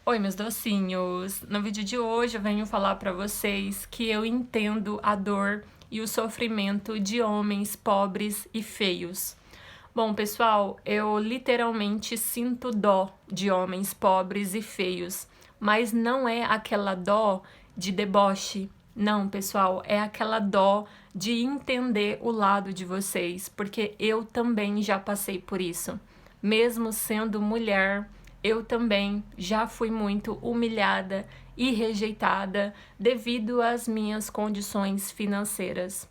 Oi, meus docinhos! No vídeo de hoje eu venho falar pra vocês que eu entendo a dor e o sofrimento de homens pobres e feios. Bom, pessoal, eu literalmente sinto dó de homens pobres e feios, mas não é aquela dó de deboche. Não, pessoal, é aquela dó de entender o lado de vocês, porque eu também já passei por isso. Mesmo sendo mulher, eu também já fui muito humilhada e rejeitada devido às minhas condições financeiras.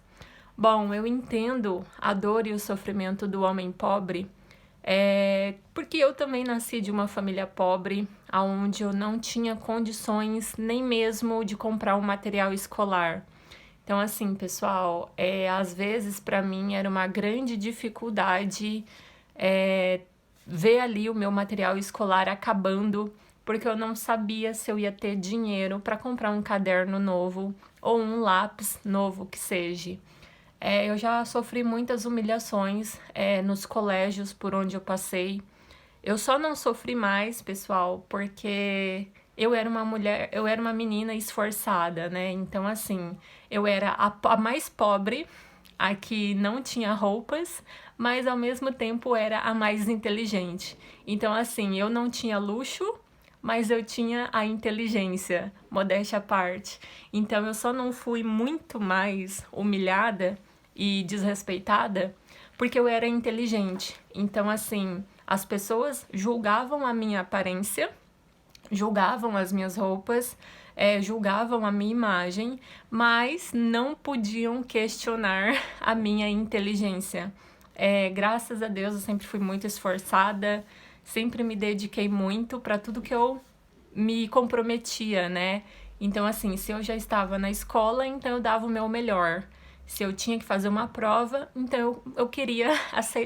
Bom, eu entendo a dor e o sofrimento do homem pobre, porque eu também nasci de uma família pobre, onde eu não tinha condições nem mesmo de comprar um material escolar. Então, assim, pessoal, às vezes para mim era uma grande dificuldade é, ver ali o meu material escolar acabando, porque eu não sabia se eu ia ter dinheiro para comprar um caderno novo ou um lápis novo que seja. Eu já sofri muitas humilhações nos colégios por onde eu passei. Eu só não sofri mais, pessoal, porque eu era uma mulher, eu era uma menina esforçada, né? Então, assim, eu era a mais pobre, a que não tinha roupas, mas ao mesmo tempo era a mais inteligente. Então, assim, eu não tinha luxo, mas eu tinha a inteligência, modéstia à parte. Então, eu só não fui muito mais humilhada e desrespeitada porque eu era inteligente. Então, assim, as pessoas julgavam a minha aparência, julgavam as minhas roupas, julgavam a minha imagem, mas não podiam questionar a minha inteligência. Graças a Deus eu sempre fui muito esforçada, sempre me dediquei muito para tudo que eu me comprometia, né? Então, assim, se eu já estava na escola, então eu dava o meu melhor. Se eu tinha que fazer uma prova, então eu queria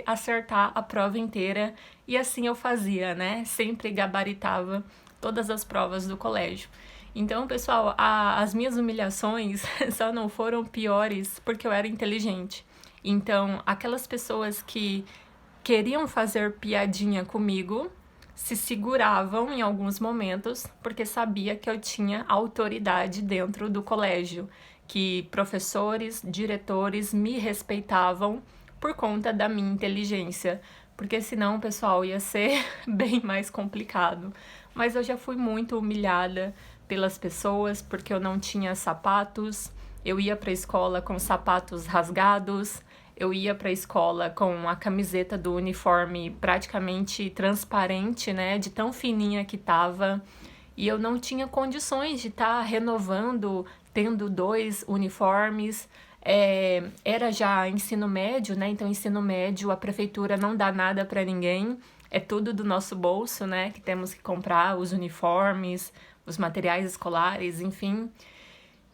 acertar a prova inteira e assim eu fazia, né? Sempre gabaritava todas as provas do colégio. Então, pessoal, as minhas humilhações só não foram piores porque eu era inteligente. Então, aquelas pessoas que queriam fazer piadinha comigo se seguravam em alguns momentos porque sabia que eu tinha autoridade dentro do colégio, que professores, diretores me respeitavam por conta da minha inteligência, porque senão, pessoal, ia ser bem mais complicado. Mas eu já fui muito humilhada pelas pessoas porque eu não tinha sapatos, eu ia para a escola com sapatos rasgados, eu ia para a escola com a camiseta do uniforme praticamente transparente, né, de tão fininha que tava, e eu não tinha condições de estar renovando, tendo dois uniformes. Era já ensino médio, né? Então, ensino médio, a prefeitura não dá nada para ninguém, é tudo do nosso bolso, né? Que temos que comprar os uniformes, os materiais escolares, enfim.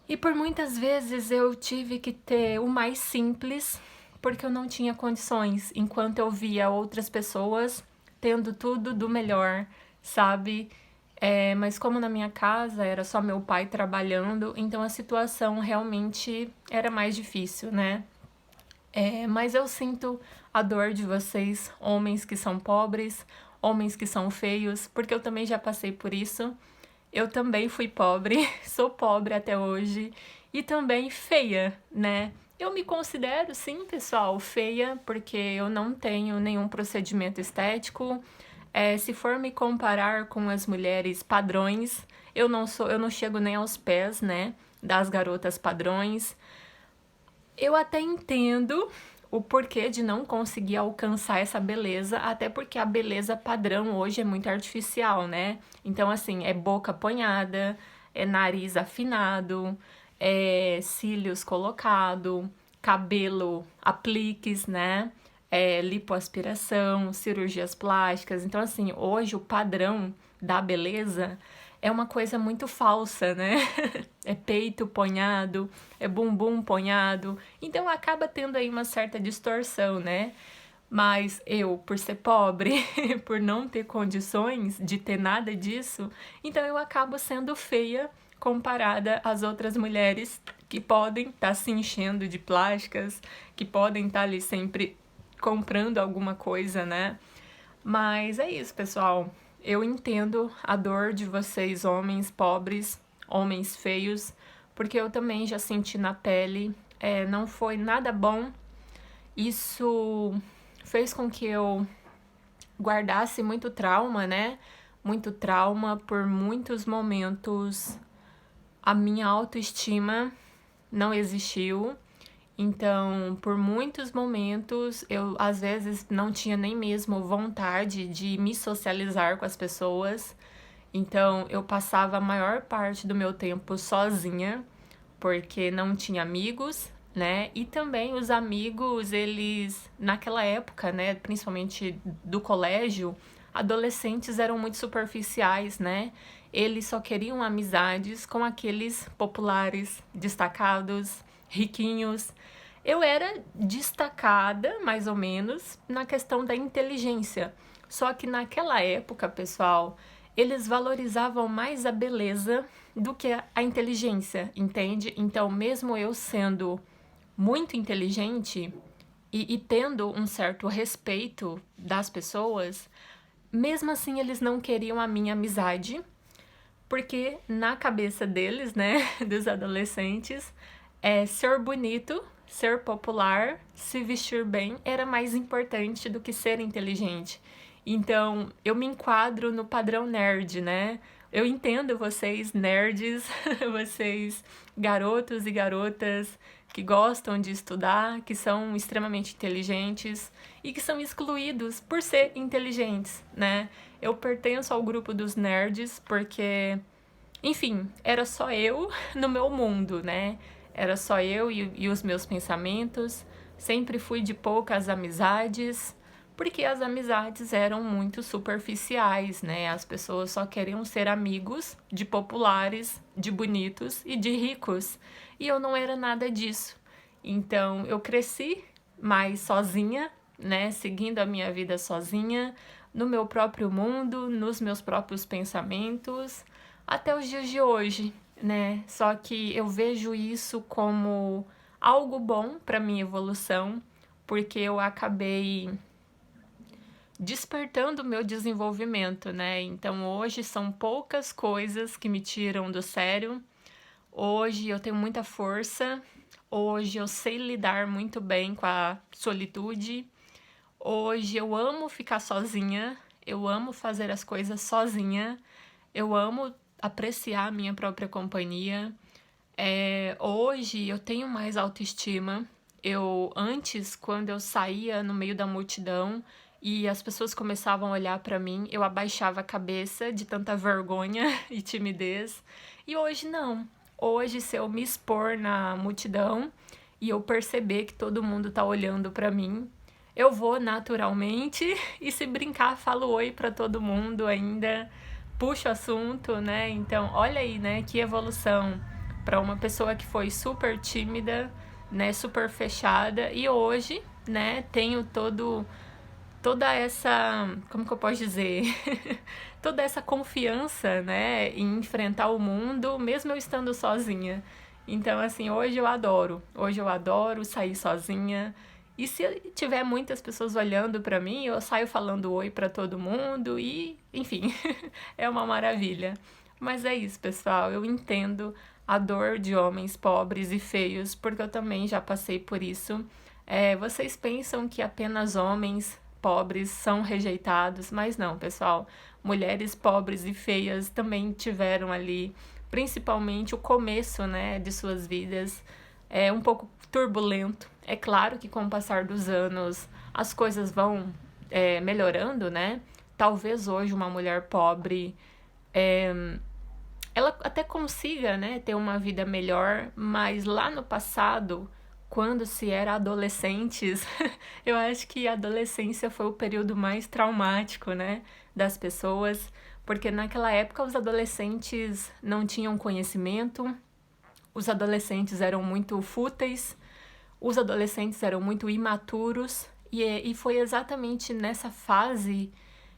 E por muitas vezes eu tive que ter o mais simples, porque eu não tinha condições, enquanto eu via outras pessoas tendo tudo do melhor, sabe? Mas como na minha casa era só meu pai trabalhando, então a situação realmente era mais difícil, né? Mas eu sinto a dor de vocês, homens que são pobres, homens que são feios, porque eu também já passei por isso. Eu também fui pobre, sou pobre até hoje e também feia, né? Eu me considero, sim, pessoal, feia porque eu não tenho nenhum procedimento estético. Se for me comparar com as mulheres padrões, eu não chego nem aos pés, né, das garotas padrões. Eu até entendo o porquê de não conseguir alcançar essa beleza, até porque a beleza padrão hoje é muito artificial, né? Então, assim, é boca apanhada, é nariz afinado, é cílios colocado, cabelo apliques, né? Lipoaspiração, cirurgias plásticas. Então, assim, hoje o padrão da beleza é uma coisa muito falsa, né? É peito ponhado, é bumbum ponhado, então acaba tendo aí uma certa distorção, né? Mas eu, por ser pobre, por não ter condições de ter nada disso, então eu acabo sendo feia comparada às outras mulheres que podem estar se enchendo de plásticas, que podem estar ali sempre comprando alguma coisa, né? Mas é isso, pessoal. eu entendo a dor de vocês, homens pobres, homens feios, porque eu também já senti na pele, não foi nada bom. Isso fez com que eu guardasse muito trauma, né? Muito trauma por muitos momentos. A minha autoestima não existiu. Então, por muitos momentos, eu às vezes não tinha nem mesmo vontade de me socializar com as pessoas. Então, eu passava a maior parte do meu tempo sozinha, porque não tinha amigos, né? E também os amigos, eles, naquela época, né, principalmente do colégio, adolescentes eram muito superficiais, né? Eles só queriam amizades com aqueles populares, destacados, riquinhos. Eu era destacada, mais ou menos, na questão da inteligência. Só que naquela época, pessoal, eles valorizavam mais a beleza do que a inteligência, entende? Então, mesmo eu sendo muito inteligente e tendo um certo respeito das pessoas, mesmo assim eles não queriam a minha amizade, porque na cabeça deles, né, dos adolescentes, ser bonito, ser popular, se vestir bem era mais importante do que ser inteligente. Então, eu me enquadro no padrão nerd, né? Eu entendo vocês, nerds, vocês, garotos e garotas que gostam de estudar, que são extremamente inteligentes e que são excluídos por ser inteligentes, né? Eu pertenço ao grupo dos nerds porque, enfim, era só eu no meu mundo, né? Era só eu e os meus pensamentos. Sempre fui de poucas amizades, porque as amizades eram muito superficiais, né? As pessoas só queriam ser amigos de populares, de bonitos e de ricos. E eu não era nada disso. Então, eu cresci mais sozinha, né? Seguindo a minha vida sozinha, no meu próprio mundo, nos meus próprios pensamentos, até os dias de hoje, né? Só que eu vejo isso como algo bom para minha evolução, porque eu acabei despertando o meu desenvolvimento, né? Então hoje são poucas coisas que me tiram do sério. Hoje eu tenho muita força. Hoje eu sei lidar muito bem com a solitude. Hoje eu amo ficar sozinha. Eu amo fazer as coisas sozinha. Eu amo apreciar a minha própria companhia. Hoje eu tenho mais autoestima. Antes, quando eu saía no meio da multidão e as pessoas começavam a olhar para mim, eu abaixava a cabeça de tanta vergonha e timidez. E hoje não. Hoje, se eu me expor na multidão e eu perceber que todo mundo tá olhando para mim, eu vou naturalmente e se brincar, falo oi para todo mundo ainda, puxo assunto, né? Então, olha aí, né, que evolução para uma pessoa que foi super tímida, né, super fechada e hoje, né, tenho toda essa, como que eu posso dizer? Toda essa confiança, né, em enfrentar o mundo, mesmo eu estando sozinha. Então, assim, Hoje eu adoro sair sozinha. E se tiver muitas pessoas olhando para mim, eu saio falando oi para todo mundo e, enfim, é uma maravilha. Mas é isso, pessoal. Eu entendo a dor de homens pobres e feios, porque eu também já passei por isso. Vocês pensam que apenas homens pobres são rejeitados, mas não, pessoal. Mulheres pobres e feias também tiveram ali, principalmente o começo, né, de suas vidas, um pouco turbulento. É claro que com o passar dos anos as coisas vão melhorando, né? Talvez hoje uma mulher pobre ela até consiga, né, ter uma vida melhor, mas lá no passado, quando se era adolescentes, eu acho que a adolescência foi o período mais traumático, né, das pessoas, porque naquela época os adolescentes não tinham conhecimento, os adolescentes eram muito fúteis, os adolescentes eram muito imaturos, e foi exatamente nessa fase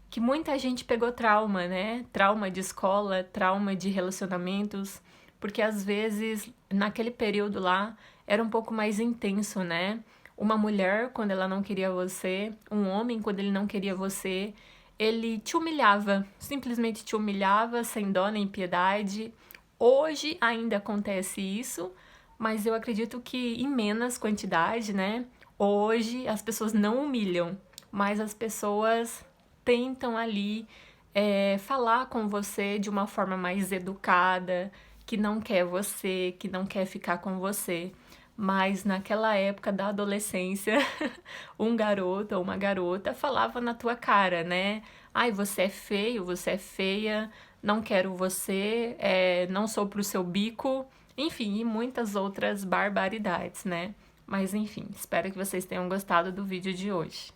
que muita gente pegou trauma, né? Trauma de escola, trauma de relacionamentos, porque às vezes naquele período lá era um pouco mais intenso, né? Uma mulher quando ela não queria você, um homem quando ele não queria você, ele te humilhava, simplesmente te humilhava sem dó nem piedade. Hoje ainda acontece isso, mas eu acredito que em menos quantidade, né? Hoje as pessoas não humilham, mas as pessoas tentam ali falar com você de uma forma mais educada, que não quer você, que não quer ficar com você. Mas naquela época da adolescência, um garoto ou uma garota falava na tua cara, né? Ai, você é feio, você é feia, não quero você, não sou pro seu bico, enfim, e muitas outras barbaridades, né? Mas enfim, espero que vocês tenham gostado do vídeo de hoje.